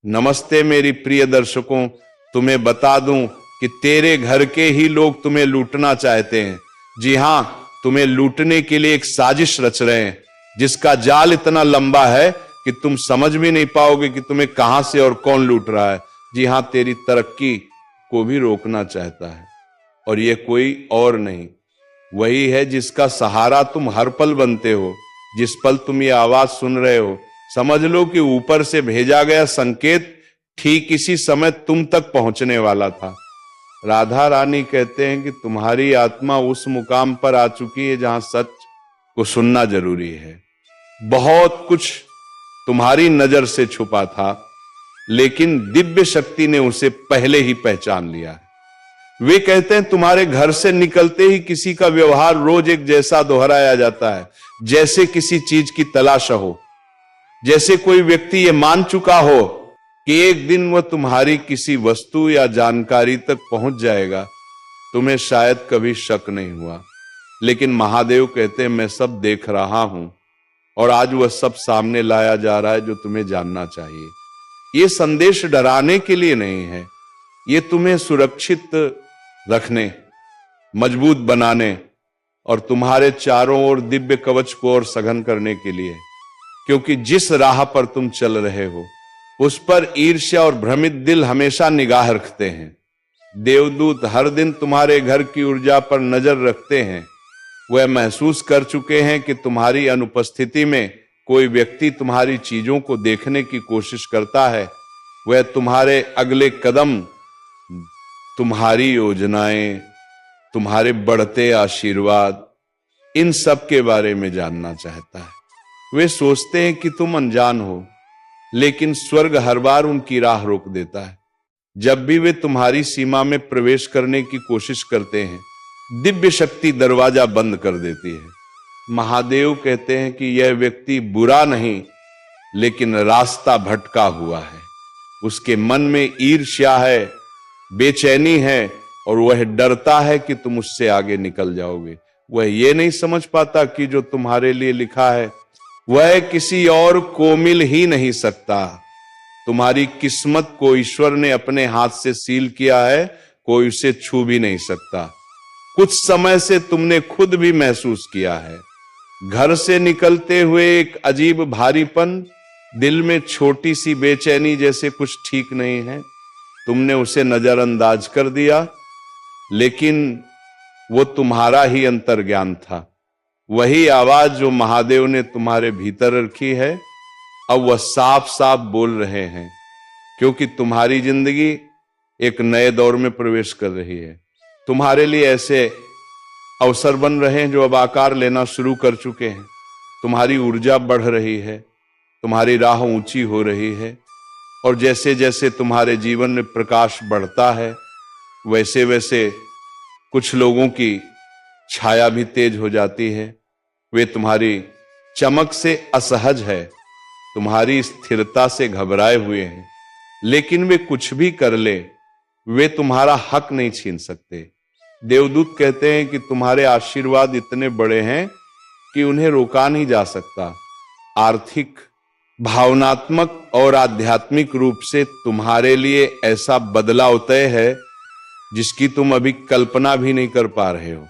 नमस्ते मेरी प्रिय दर्शकों, तुम्हें बता दूं कि तेरे घर के ही लोग तुम्हें लूटना चाहते हैं। जी हां, तुम्हें लूटने के लिए एक साजिश रच रहे हैं, जिसका जाल इतना लंबा है कि तुम समझ भी नहीं पाओगे कि तुम्हें कहां से और कौन लूट रहा है। जी हां, तेरी तरक्की को भी रोकना चाहता है, और यह कोई और नहीं, वही है जिसका सहारा तुम हर पल बनते हो। जिस पल तुम ये आवाज सुन रहे हो, समझ लो कि ऊपर से भेजा गया संकेत ठीक इसी समय तुम तक पहुंचने वाला था। राधा रानी कहते हैं कि तुम्हारी आत्मा उस मुकाम पर आ चुकी है जहां सच को सुनना जरूरी है। बहुत कुछ तुम्हारी नजर से छुपा था, लेकिन दिव्य शक्ति ने उसे पहले ही पहचान लिया है। वे कहते हैं तुम्हारे घर से निकलते ही किसी का व्यवहार रोज एक जैसा दोहराया जाता है, जैसे किसी चीज की तलाश हो, जैसे कोई व्यक्ति ये मान चुका हो कि एक दिन वह तुम्हारी किसी वस्तु या जानकारी तक पहुंच जाएगा। तुम्हें शायद कभी शक नहीं हुआ, लेकिन महादेव कहते हैं मैं सब देख रहा हूं, और आज वह सब सामने लाया जा रहा है जो तुम्हें जानना चाहिए। यह संदेश डराने के लिए नहीं है, यह तुम्हें सुरक्षित रखने, मजबूत बनाने और तुम्हारे चारों ओर दिव्य कवच को और सघन करने के लिए। क्योंकि जिस राह पर तुम चल रहे हो, उस पर ईर्ष्या और भ्रमित दिल हमेशा निगाह रखते हैं। देवदूत हर दिन तुम्हारे घर की ऊर्जा पर नजर रखते हैं। वह महसूस कर चुके हैं कि तुम्हारी अनुपस्थिति में कोई व्यक्ति तुम्हारी चीजों को देखने की कोशिश करता है। वह तुम्हारे अगले कदम, तुम्हारी योजनाएं, तुम्हारे बढ़ते आशीर्वाद, इन सब के बारे में जानना चाहता है। वे सोचते हैं कि तुम अनजान हो, लेकिन स्वर्ग हर बार उनकी राह रोक देता है। जब भी वे तुम्हारी सीमा में प्रवेश करने की कोशिश करते हैं, दिव्य शक्ति दरवाजा बंद कर देती है। महादेव कहते हैं कि यह व्यक्ति बुरा नहीं, लेकिन रास्ता भटका हुआ है। उसके मन में ईर्ष्या है, बेचैनी है, और वह डरता है कि तुम उससे आगे निकल जाओगे। वह यह नहीं समझ पाता कि जो तुम्हारे लिए लिखा है वह किसी और को मिल ही नहीं सकता। तुम्हारी किस्मत को ईश्वर ने अपने हाथ से सील किया है, कोई उसे छू भी नहीं सकता। कुछ समय से तुमने खुद भी महसूस किया है, घर से निकलते हुए एक अजीब भारीपन, दिल में छोटी सी बेचैनी, जैसे कुछ ठीक नहीं है। तुमने उसे नजरअंदाज कर दिया, लेकिन वो तुम्हारा ही अंतर्ज्ञान था। वही आवाज जो महादेव ने तुम्हारे भीतर रखी है, अब वह साफ साफ बोल रहे हैं, क्योंकि तुम्हारी जिंदगी एक नए दौर में प्रवेश कर रही है। तुम्हारे लिए ऐसे अवसर बन रहे हैं जो अब आकार लेना शुरू कर चुके हैं। तुम्हारी ऊर्जा बढ़ रही है, तुम्हारी राह ऊंची हो रही है, और जैसे जैसे तुम्हारे जीवन में प्रकाश बढ़ता है, वैसे वैसे कुछ लोगों की छाया भी तेज हो जाती है। वे तुम्हारी चमक से असहज है, तुम्हारी स्थिरता से घबराए हुए हैं, लेकिन वे कुछ भी कर ले, वे तुम्हारा हक नहीं छीन सकते। देवदूत कहते हैं कि तुम्हारे आशीर्वाद इतने बड़े हैं कि उन्हें रोका नहीं जा सकता। आर्थिक, भावनात्मक और आध्यात्मिक रूप से तुम्हारे लिए ऐसा बदलाव तय है जिसकी तुम अभी कल्पना भी नहीं कर पा रहे हो।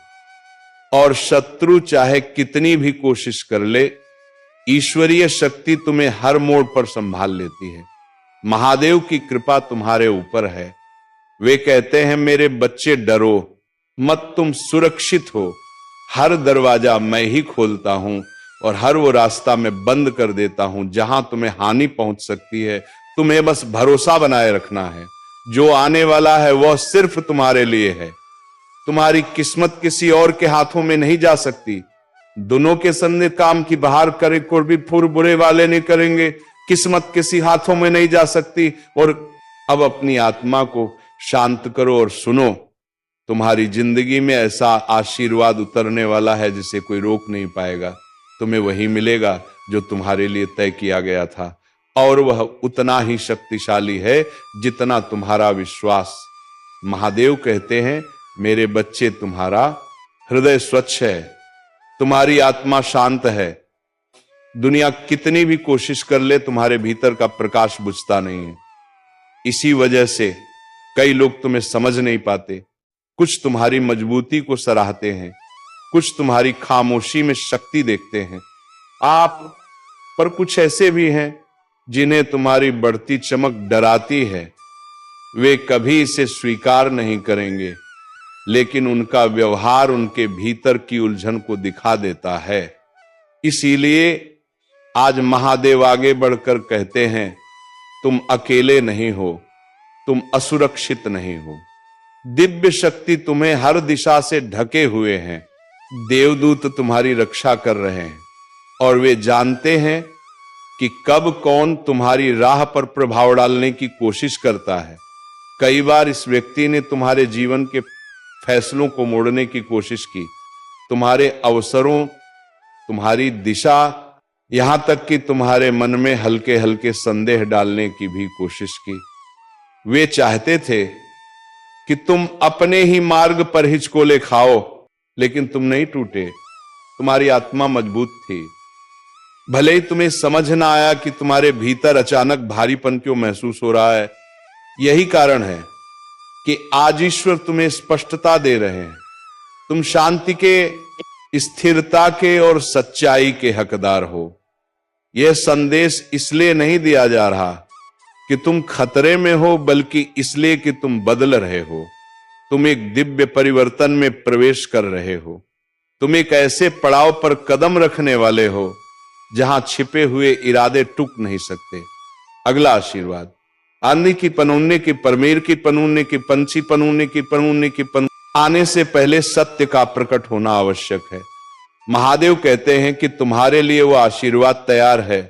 और शत्रु चाहे कितनी भी कोशिश कर ले, ईश्वरीय शक्ति तुम्हें हर मोड़ पर संभाल लेती है। महादेव की कृपा तुम्हारे ऊपर है। वे कहते हैं मेरे बच्चे डरो मत, तुम सुरक्षित हो। हर दरवाजा मैं ही खोलता हूं, और हर वो रास्ता मैं बंद कर देता हूं जहां तुम्हें हानि पहुंच सकती है। तुम्हें बस भरोसा बनाए रखना है। जो आने वाला है वह सिर्फ तुम्हारे लिए है। तुम्हारी किस्मत किसी और के हाथों में नहीं जा सकती। दोनों के संग काम की बाहर करे कोई भी फुर बुरे वाले नहीं करेंगे। किस्मत किसी हाथों में नहीं जा सकती। और अब अपनी आत्मा को शांत करो और सुनो, तुम्हारी जिंदगी में ऐसा आशीर्वाद उतरने वाला है जिसे कोई रोक नहीं पाएगा। तुम्हें वही मिलेगा जो तुम्हारे लिए तय किया गया था, और वह उतना ही शक्तिशाली है जितना तुम्हारा विश्वास। महादेव कहते हैं मेरे बच्चे, तुम्हारा हृदय स्वच्छ है, तुम्हारी आत्मा शांत है। दुनिया कितनी भी कोशिश कर ले, तुम्हारे भीतर का प्रकाश बुझता नहीं है। इसी वजह से कई लोग तुम्हें समझ नहीं पाते। कुछ तुम्हारी मजबूती को सराहते हैं, कुछ तुम्हारी खामोशी में शक्ति देखते हैं। आप पर कुछ ऐसे भी हैं जिन्हें तुम्हारी बढ़ती चमक डराती है। वे कभी इसे स्वीकार नहीं करेंगे, लेकिन उनका व्यवहार उनके भीतर की उलझन को दिखा देता है। इसीलिए आज महादेव आगे बढ़कर कहते हैं, तुम अकेले नहीं हो, तुम असुरक्षित नहीं हो। दिव्य शक्ति तुम्हें हर दिशा से ढके हुए हैं। देवदूत तुम्हारी रक्षा कर रहे हैं और वे जानते हैं कि कब कौन तुम्हारी राह पर प्रभाव डालने की कोशिश करता है। कई बार इस व्यक्ति ने तुम्हारे जीवन के फैसलों को मोड़ने की कोशिश की, तुम्हारे अवसरों, तुम्हारी दिशा, यहां तक कि तुम्हारे मन में हल्के हल्के संदेह डालने की भी कोशिश की। वे चाहते थे कि तुम अपने ही मार्ग पर हिचकोले खाओ, लेकिन तुम नहीं टूटे। तुम्हारी आत्मा मजबूत थी। भले ही तुम्हें समझ ना आया कि तुम्हारे भीतर अचानक भारीपन क्यों महसूस हो रहा है। यही कारण है कि आज ईश्वर तुम्हें स्पष्टता दे रहे हैं। तुम शांति के, स्थिरता के और सच्चाई के हकदार हो। यह संदेश इसलिए नहीं दिया जा रहा कि तुम खतरे में हो, बल्कि इसलिए कि तुम बदल रहे हो। तुम एक दिव्य परिवर्तन में प्रवेश कर रहे हो। तुम एक ऐसे पड़ाव पर कदम रखने वाले हो जहां छिपे हुए इरादे टूट नहीं सकते। अगला आशीर्वाद, आंधी की पनूने की, परमेर की पनूने की, पंछी पनूने की, पनूने की आने से पहले सत्य का प्रकट होना आवश्यक है। महादेव कहते हैं कि तुम्हारे लिए वो आशीर्वाद तैयार है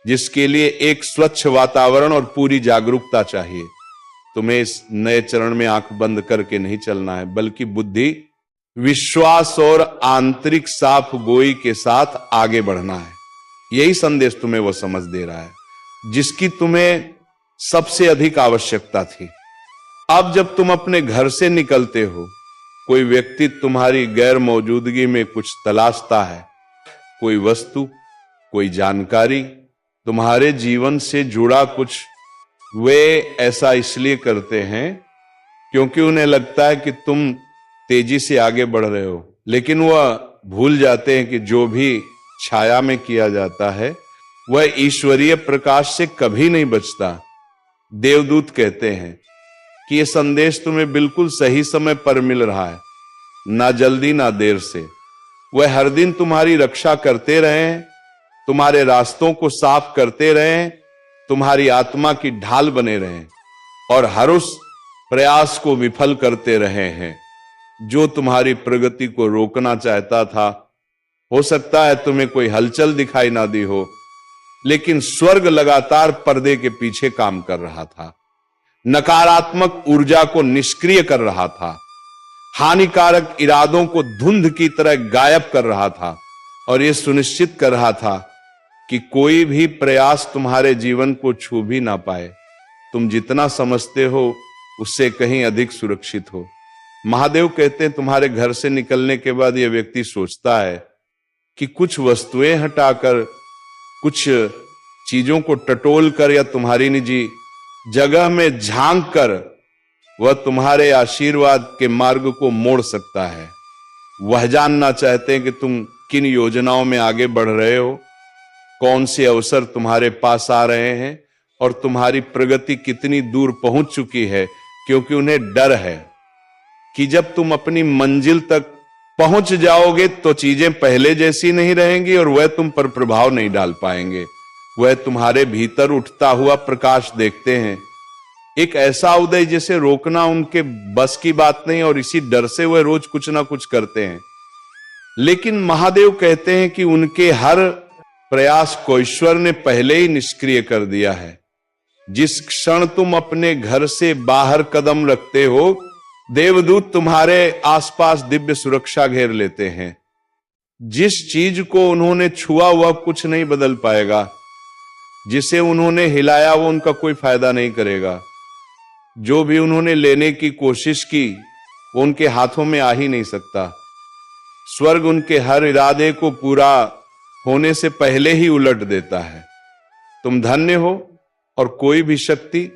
जिसके लिए एक स्वच्छ वातावरण और पूरी जागरूकता चाहिए। तुम्हें इस नए चरण में आंख बंद करके नहीं चलना है, बल्कि बुद्धि, विश्वास और आंतरिक साफ गोई के साथ आगे बढ़ना है। यही संदेश तुम्हें वो समझ दे रहा है जिसकी तुम्हें सबसे अधिक आवश्यकता थी। अब जब तुम अपने घर से निकलते हो, कोई व्यक्ति तुम्हारी गैर मौजूदगी में कुछ तलाशता है। कोई वस्तु, कोई जानकारी, तुम्हारे जीवन से जुड़ा कुछ। वे ऐसा इसलिए करते हैं क्योंकि उन्हें लगता है कि तुम तेजी से आगे बढ़ रहे हो, लेकिन वह भूल जाते हैं कि जो भी छाया में किया जाता है वह ईश्वरीय प्रकाश से कभी नहीं बचता। देवदूत कहते हैं कि यह संदेश तुम्हें बिल्कुल सही समय पर मिल रहा है, ना जल्दी ना देर से। वह हर दिन तुम्हारी रक्षा करते रहे, तुम्हारे रास्तों को साफ करते रहे, तुम्हारी आत्मा की ढाल बने रहे और हर उस प्रयास को विफल करते रहे हैं जो तुम्हारी प्रगति को रोकना चाहता था। हो सकता है तुम्हें कोई हलचल दिखाई ना दी हो, लेकिन स्वर्ग लगातार पर्दे के पीछे काम कर रहा था। नकारात्मक ऊर्जा को निष्क्रिय कर रहा था, हानिकारक इरादों को धुंध की तरह गायब कर रहा था और यह सुनिश्चित कर रहा था कि कोई भी प्रयास तुम्हारे जीवन को छू भी ना पाए। तुम जितना समझते हो उससे कहीं अधिक सुरक्षित हो। महादेव कहते हैं तुम्हारे घर से निकलने के बाद यह व्यक्ति सोचता है कि कुछ वस्तुएं हटाकर, कुछ चीजों को टटोल कर या तुम्हारी निजी जगह में झांक कर वह तुम्हारे आशीर्वाद के मार्ग को मोड़ सकता है। वह जानना चाहते हैं कि तुम किन योजनाओं में आगे बढ़ रहे हो, कौन से अवसर तुम्हारे पास आ रहे हैं और तुम्हारी प्रगति कितनी दूर पहुंच चुकी है, क्योंकि उन्हें डर है कि जब तुम अपनी मंजिल तक पहुंच जाओगे तो चीजें पहले जैसी नहीं रहेंगी और वह तुम पर प्रभाव नहीं डाल पाएंगे। वह तुम्हारे भीतर उठता हुआ प्रकाश देखते हैं, एक ऐसा उदय जिसे रोकना उनके बस की बात नहीं, और इसी डर से वह रोज कुछ ना कुछ करते हैं। लेकिन महादेव कहते हैं कि उनके हर प्रयास को ईश्वर ने पहले ही निष्क्रिय कर दिया है। जिस क्षण तुम अपने घर से बाहर कदम रखते हो, देवदूत तुम्हारे आसपास दिव्य सुरक्षा घेर लेते हैं। जिस चीज को उन्होंने छुआ वह कुछ नहीं बदल पाएगा, जिसे उन्होंने हिलाया वो उनका कोई फायदा नहीं करेगा, जो भी उन्होंने लेने की कोशिश की वो उनके हाथों में आ ही नहीं सकता। स्वर्ग उनके हर इरादे को पूरा होने से पहले ही उलट देता है। तुम धन्य हो और कोई भी शक्ति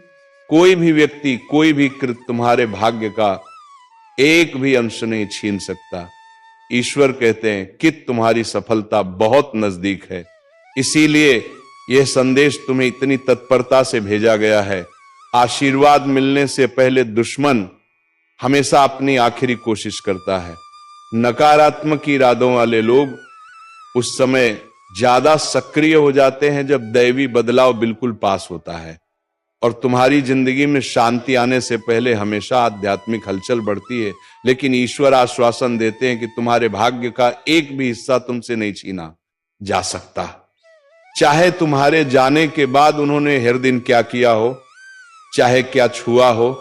कोई भी व्यक्ति, कोई भी कृत तुम्हारे भाग्य का एक भी अंश नहीं छीन सकता। ईश्वर कहते हैं कि तुम्हारी सफलता बहुत नजदीक है, इसीलिए यह संदेश तुम्हें इतनी तत्परता से भेजा गया है। आशीर्वाद मिलने से पहले दुश्मन हमेशा अपनी आखिरी कोशिश करता है। नकारात्मक इरादों वाले लोग उस समय ज्यादा सक्रिय हो जाते हैं जब दैवी बदलाव बिल्कुल पास होता है, और तुम्हारी जिंदगी में शांति आने से पहले हमेशा आध्यात्मिक हलचल बढ़ती है। लेकिन ईश्वर आश्वासन देते हैं कि तुम्हारे भाग्य का एक भी हिस्सा तुमसे नहीं छीना जा सकता। चाहे तुम्हारे जाने के बाद उन्होंने हर दिन क्या किया हो, चाहे क्या छुआ हो,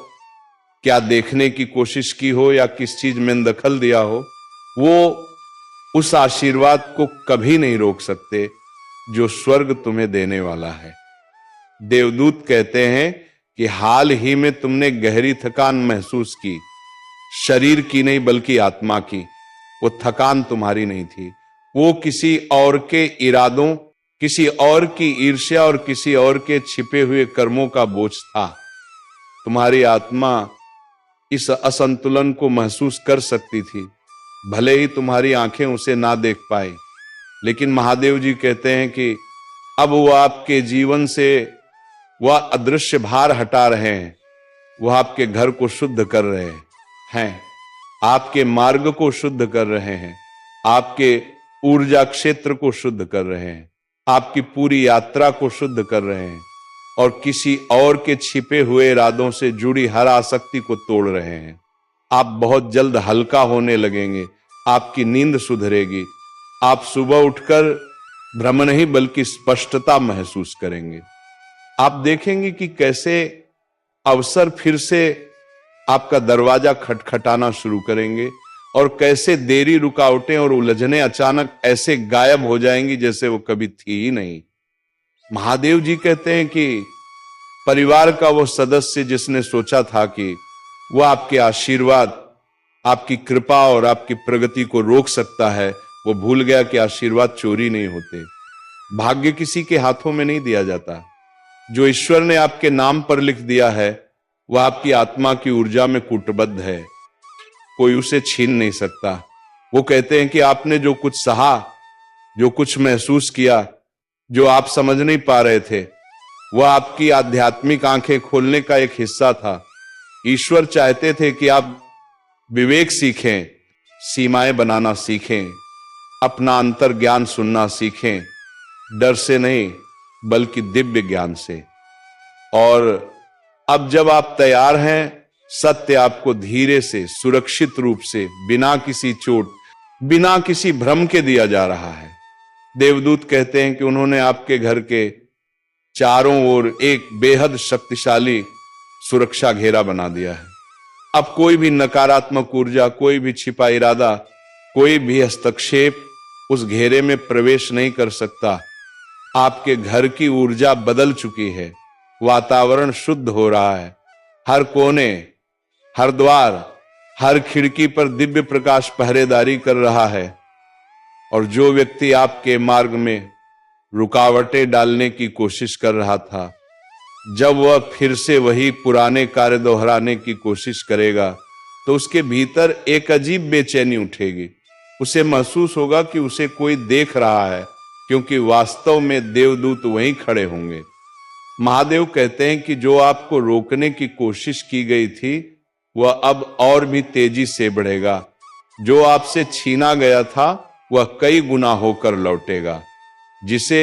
क्या देखने की कोशिश की हो, या किस चीज में दखल दिया हो, वो उस आशीर्वाद को कभी नहीं रोक सकते जो स्वर्ग तुम्हें देने वाला है। देवदूत कहते हैं कि हाल ही में तुमने गहरी थकान महसूस की, शरीर की नहीं बल्कि आत्मा की। वो थकान तुम्हारी नहीं थी, वो किसी और के इरादों, किसी और की ईर्ष्या और किसी और के छिपे हुए कर्मों का बोझ था। तुम्हारी आत्मा इस असंतुलन को महसूस कर सकती थी, भले ही तुम्हारी आंखें उसे ना देख पाए। लेकिन महादेव जी कहते हैं कि अब वो आपके जीवन से वह अदृश्य भार हटा रहे हैं, वह आपके घर को शुद्ध कर रहे हैं, आपके मार्ग को शुद्ध कर रहे हैं, आपके ऊर्जा क्षेत्र को शुद्ध कर रहे हैं, आपकी पूरी यात्रा को शुद्ध कर रहे हैं, और किसी और के छिपे हुए इरादों से जुड़ी हर आसक्ति को तोड़ रहे हैं। आप बहुत जल्द हल्का होने लगेंगे, आपकी नींद सुधरेगी, आप सुबह उठकर भ्रम नहीं बल्कि स्पष्टता महसूस करेंगे। आप देखेंगे कि कैसे अवसर फिर से आपका दरवाजा खटखटाना शुरू करेंगे, और कैसे देरी, रुकावटें और उलझनें अचानक ऐसे गायब हो जाएंगी जैसे वो कभी थी ही नहीं। महादेव जी कहते हैं कि परिवार का वो सदस्य जिसने सोचा था कि वह आपके आशीर्वाद, आपकी कृपा और आपकी प्रगति को रोक सकता है, वो भूल गया कि आशीर्वाद चोरी नहीं होते। भाग्य किसी के हाथों में नहीं दिया जाता। जो ईश्वर ने आपके नाम पर लिख दिया है वह आपकी आत्मा की ऊर्जा में कूटबद्ध है, कोई उसे छीन नहीं सकता। वो कहते हैं कि आपने जो कुछ सहा, जो कुछ महसूस किया, जो आप समझ नहीं पा रहे थे, वह आपकी आध्यात्मिक आंखें खोलने का एक हिस्सा था। ईश्वर चाहते थे कि आप विवेक सीखें, सीमाएं बनाना सीखें, अपना अंतर ज्ञान सुनना सीखें, डर से नहीं बल्कि दिव्य ज्ञान से। और अब जब आप तैयार हैं, सत्य आपको धीरे से, सुरक्षित रूप से, बिना किसी चोट, बिना किसी भ्रम के दिया जा रहा है। देवदूत कहते हैं कि उन्होंने आपके घर के चारों ओर एक बेहद शक्तिशाली सुरक्षा घेरा बना दिया है। अब कोई भी नकारात्मक ऊर्जा, कोई भी छिपा इरादा, कोई भी हस्तक्षेप उस घेरे में प्रवेश नहीं कर सकता। आपके घर की ऊर्जा बदल चुकी है, वातावरण शुद्ध हो रहा है, हर कोने, हर द्वार, हर खिड़की पर दिव्य प्रकाश पहरेदारी कर रहा है। और जो व्यक्ति आपके मार्ग में रुकावटें डालने की कोशिश कर रहा था, जब वह फिर से वही पुराने कार्य दोहराने की कोशिश करेगा तो उसके भीतर एक अजीब बेचैनी उठेगी। उसे महसूस होगा कि उसे कोई देख रहा है, क्योंकि वास्तव में देवदूत वहीं खड़े होंगे। महादेव कहते हैं कि जो आपको रोकने की कोशिश की गई थी वह अब और भी तेजी से बढ़ेगा। जो आपसे छीना गया था वह कई गुना होकर लौटेगा। जिसे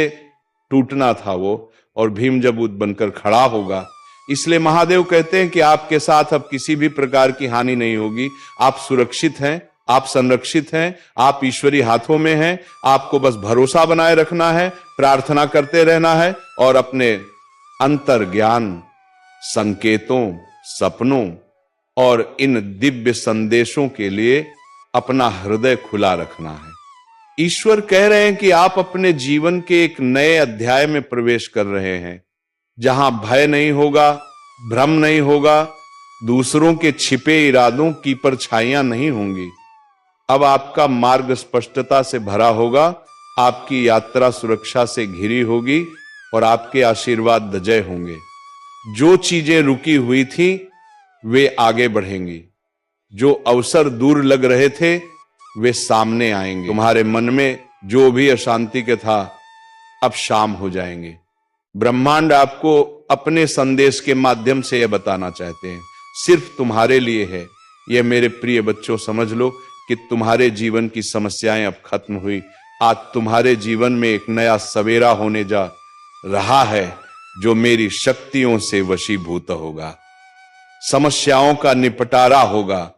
टूटना था वो, और भीम जबूत बनकर खड़ा होगा। इसलिए महादेव कहते हैं कि आपके साथ अब किसी भी प्रकार की हानि नहीं होगी। आप सुरक्षित हैं, आप संरक्षित हैं, आप ईश्वरी हाथों में हैं। आपको बस भरोसा बनाए रखना है, प्रार्थना करते रहना है, और अपने अंतर ज्ञान, संकेतों, सपनों और इन दिव्य संदेशों के लिए अपना हृदय खुला रखना है। ईश्वर कह रहे हैं कि आप अपने जीवन के एक नए अध्याय में प्रवेश कर रहे हैं, जहां भय नहीं होगा, भ्रम नहीं होगा, दूसरों के छिपे इरादों की परछाइयां नहीं होंगी। अब आपका मार्ग स्पष्टता से भरा होगा, आपकी यात्रा सुरक्षा से घिरी होगी, और आपके आशीर्वाद दजय होंगे। जो चीजें रुकी हुई थी वे आगे बढ़ेंगी, जो अवसर दूर लग रहे थे वे सामने आएंगे। तुम्हारे मन में जो भी अशांति के था अब शाम हो जाएंगे। ब्रह्मांड आपको अपने संदेश के माध्यम से यह बताना चाहते हैं, सिर्फ तुम्हारे लिए है। यह मेरे प्रिय बच्चों समझ लो कि तुम्हारे जीवन की समस्याएं अब खत्म हुई। आज तुम्हारे जीवन में एक नया सवेरा होने जा रहा है जो मेरी शक्तियों से वशीभूत होगा। समस्याओं का निपटारा होगा,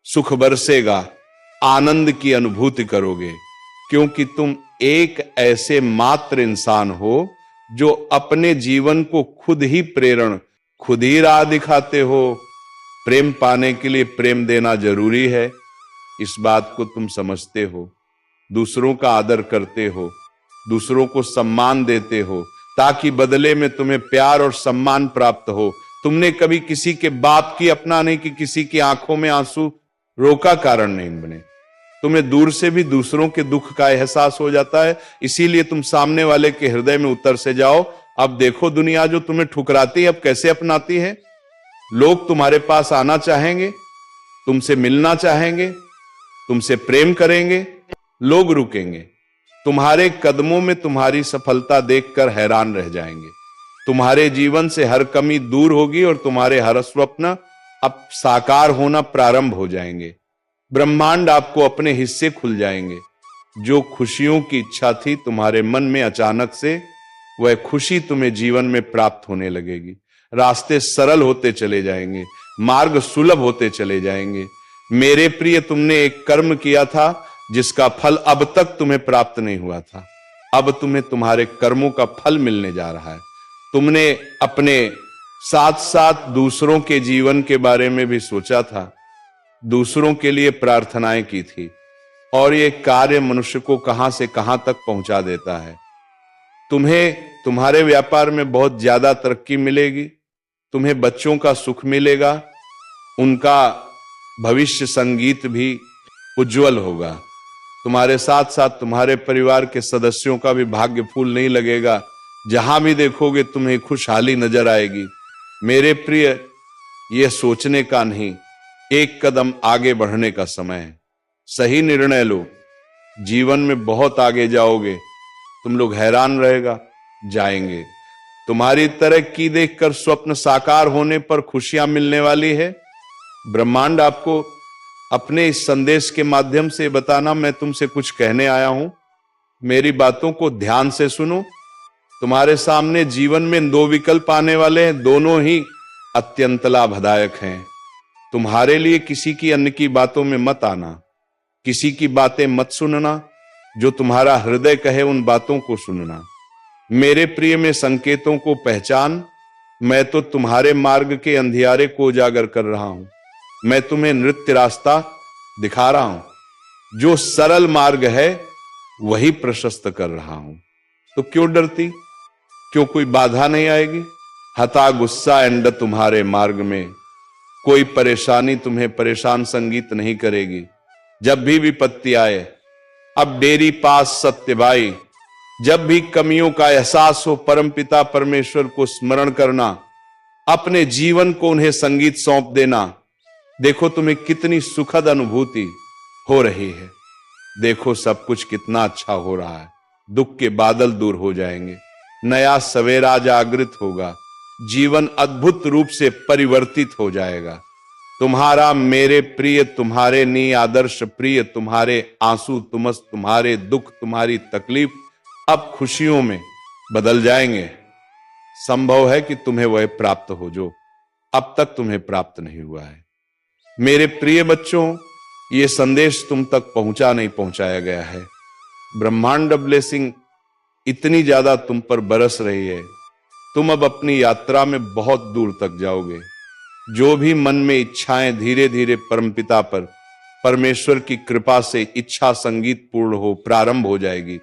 सुख बरसेगा, आनंद की अनुभूति करोगे, क्योंकि तुम एक ऐसे मात्र इंसान हो जो अपने जीवन को खुद ही प्रेरण, खुद ही राह दिखाते हो। प्रेम पाने के लिए प्रेम देना जरूरी है, इस बात को तुम समझते हो। दूसरों का आदर करते हो, दूसरों को सम्मान देते हो, ताकि बदले में तुम्हें प्यार और सम्मान प्राप्त हो। तुमने कभी किसी के बाप की अपना नहीं कि किसी की आंखों में आंसू रोका कारण नहीं बने। तुम्हें दूर से भी दूसरों के दुख का एहसास हो जाता है, इसीलिए तुम सामने वाले के हृदय में उतर से जाओ। अब देखो दुनिया जो तुम्हें ठुकराती है अब कैसे अपनाती है। लोग तुम्हारे पास आना चाहेंगे, तुमसे मिलना चाहेंगे, तुमसे प्रेम करेंगे, लोग रुकेंगे। तुम्हारे कदमों में तुम्हारी सफलता देखकर हैरान रह जाएंगे। तुम्हारे जीवन से हर कमी दूर होगी और तुम्हारे हर स्वप्न अब साकार होना प्रारंभ हो जाएंगे। ब्रह्मांड आपको अपने हिस्से खुल जाएंगे। जो खुशियों की इच्छा थी तुम्हारे मन में अचानक से, वह खुशी तुम्हें जीवन में प्राप्त होने लगेगी। रास्ते सरल होते चले जाएंगे, मार्ग सुलभ होते चले जाएंगे। मेरे प्रिय, तुमने एक कर्म किया था जिसका फल अब तक तुम्हें प्राप्त नहीं हुआ था। अब तुम्हें तुम्हारे कर्मों का फल मिलने जा रहा है। तुमने अपने साथ साथ दूसरों के जीवन के बारे में भी सोचा था, दूसरों के लिए प्रार्थनाएं की थी, और ये कार्य मनुष्य को कहां से कहां तक पहुंचा देता है। तुम्हें तुम्हारे व्यापार में बहुत ज्यादा तरक्की मिलेगी, तुम्हें बच्चों का सुख मिलेगा, उनका भविष्य संगीत भी उज्जवल होगा। तुम्हारे साथ साथ तुम्हारे परिवार के सदस्यों का भी भाग्य फूल नहीं लगेगा। जहां भी देखोगे तुम्हें खुशहाली नजर आएगी। मेरे प्रिय, यह सोचने का नहीं, एक कदम आगे बढ़ने का समय है। सही निर्णय लो, जीवन में बहुत आगे जाओगे। तुम लोग हैरान रहेगा जाएंगे। तुम्हारी तरक्की देखकर स्वप्न साकार होने पर खुशियां मिलने वाली है। ब्रह्मांड आपको अपने इस संदेश के माध्यम से बताना मैं तुमसे कुछ कहने आया हूं। मेरी बातों को ध्यान से सुनो। तुम्हारे सामने जीवन में दो विकल्प आने वाले हैं, दोनों ही अत्यंत लाभदायक हैं। तुम्हारे लिए किसी की अन्य की बातों में मत आना, किसी की बातें मत सुनना। जो तुम्हारा हृदय कहे उन बातों को सुनना। मेरे प्रिय, में संकेतों को पहचान। मैं तो तुम्हारे मार्ग के अंधियारे को उजागर कर रहा हूं। मैं तुम्हें नृत्य रास्ता दिखा रहा हूं। जो सरल मार्ग है वही प्रशस्त कर रहा हूं। तो क्यों डरती? क्यों कोई बाधा नहीं आएगी? हता गुस्सा एंड तुम्हारे मार्ग में कोई परेशानी तुम्हें परेशान संगीत नहीं करेगी। जब भी विपत्ति आए, अब डेरी पास सत्यभाई। जब भी कमियों का एहसास हो, परमपिता परमेश्वर को स्मरण करना, अपने जीवन को उन्हें संगीत सौंप देना। देखो तुम्हें कितनी सुखद अनुभूति हो रही है। देखो सब कुछ कितना अच्छा हो रहा है। दुख के बादल दूर हो जाएंगे, नया सवेरा जागृत होगा, जीवन अद्भुत रूप से परिवर्तित हो जाएगा। तुम्हारा मेरे प्रिय, तुम्हारे नी आदर्श प्रिय, तुम्हारे आंसू, तुम्हारे दुख, तुम्हारी तकलीफ अब खुशियों में बदल जाएंगे। संभव है कि तुम्हें वह प्राप्त हो जो अब तक तुम्हें प्राप्त नहीं हुआ है। मेरे प्रिय बच्चों, ये संदेश तुम तक पहुंचाया गया है। ब्रह्मांड ब्लेसिंग इतनी ज्यादा तुम पर बरस रही है, तुम अब अपनी यात्रा में बहुत दूर तक जाओगे। जो भी मन में इच्छाएं धीरे धीरे परमपिता पर, परमेश्वर की कृपा से इच्छा संगीत पूर्ण हो प्रारंभ हो जाएगी।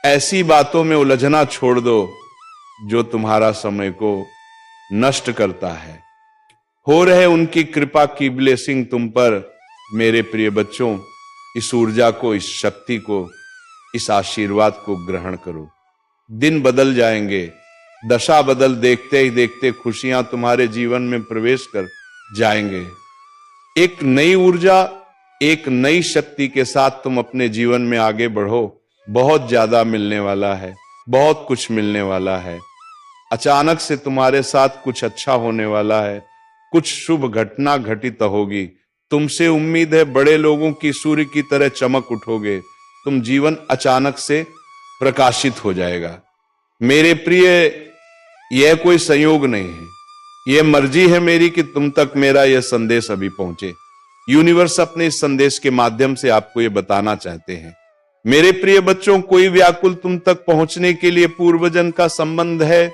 ऐसी बातों में उलझना छोड़ दो जो तुम्हारा समय को नष्ट करता है। हो रहे उनकी कृपा की ब्लेसिंग तुम पर। मेरे प्रिय बच्चों, इस ऊर्जा को, इस शक्ति को, इस आशीर्वाद को ग्रहण करो। दिन बदल जाएंगे, दशा बदल देखते ही देखते खुशियां तुम्हारे जीवन में प्रवेश कर जाएंगे। एक नई ऊर्जा, एक नई शक्ति के साथ तुम अपने जीवन में आगे बढ़ो। बहुत ज्यादा मिलने वाला है, बहुत कुछ मिलने वाला है। अचानक से तुम्हारे साथ कुछ अच्छा होने वाला है, कुछ शुभ घटना घटित होगी। तुमसे उम्मीद है बड़े लोगों की सूर्य की तरह चमक उठोगे। तुम जीवन अचानक से प्रकाशित हो जाएगा। मेरे प्रिय, यह कोई संयोग नहीं है, यह मर्जी है मेरी कि तुम तक मेरा यह संदेश अभी पहुंचे। यूनिवर्स अपने इस संदेश के माध्यम से आपको यह बताना चाहते हैं। मेरे प्रिय बच्चों, कोई व्याकुल तुम तक पहुंचने के लिए पूर्वजन का संबंध है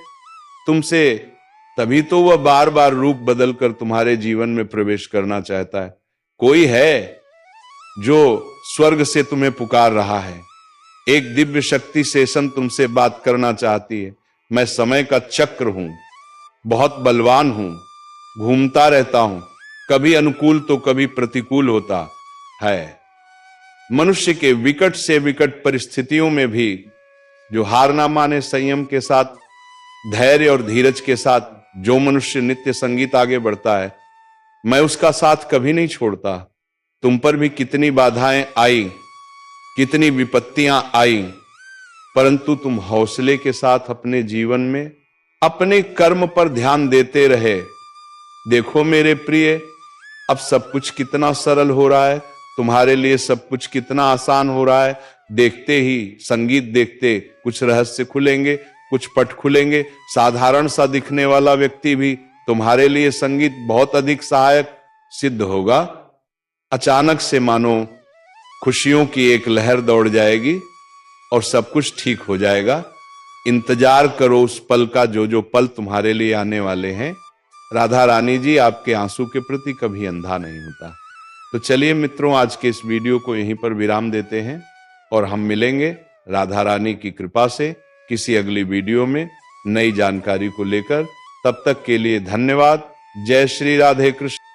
तुमसे, तभी तो वह बार बार रूप बदलकर तुम्हारे जीवन में प्रवेश करना चाहता है। कोई है जो स्वर्ग से तुम्हें पुकार रहा है। एक दिव्य शक्ति शेषन तुमसे बात करना चाहती है। मैं समय का चक्र हूं, बहुत बलवान हूं, घूमता रहता हूं, कभी अनुकूल तो कभी प्रतिकूल होता है। मनुष्य के विकट से विकट परिस्थितियों में भी जो हार ना माने, संयम के साथ, धैर्य और धीरज के साथ जो मनुष्य नित्य संगीत आगे बढ़ता है, मैं उसका साथ कभी नहीं छोड़ता। तुम पर भी कितनी बाधाएं आई, कितनी विपत्तियां आई, परंतु तुम हौसले के साथ अपने जीवन में अपने कर्म पर ध्यान देते रहे। देखो मेरे प्रिय, अब सब कुछ कितना सरल हो रहा है, तुम्हारे लिए सब कुछ कितना आसान हो रहा है। देखते ही, संगीत देखते कुछ रहस्य खुलेंगे, कुछ पट खुलेंगे। साधारण सा दिखने वाला व्यक्ति भी तुम्हारे लिए संगीत बहुत अधिक सहायक सिद्ध होगा। अचानक से मानो खुशियों की एक लहर दौड़ जाएगी और सब कुछ ठीक हो जाएगा। इंतजार करो उस पल का, जो जो पल तुम्हारे लिए आने वाले हैं। राधा रानी जी आपके आंसू के प्रति कभी अंधा नहीं होता। तो चलिए मित्रों, आज के इस वीडियो को यहीं पर विराम देते हैं और हम मिलेंगे राधा रानी की कृपा से किसी अगली वीडियो में नई जानकारी को लेकर। तब तक के लिए धन्यवाद। जय श्री राधे कृष्ण।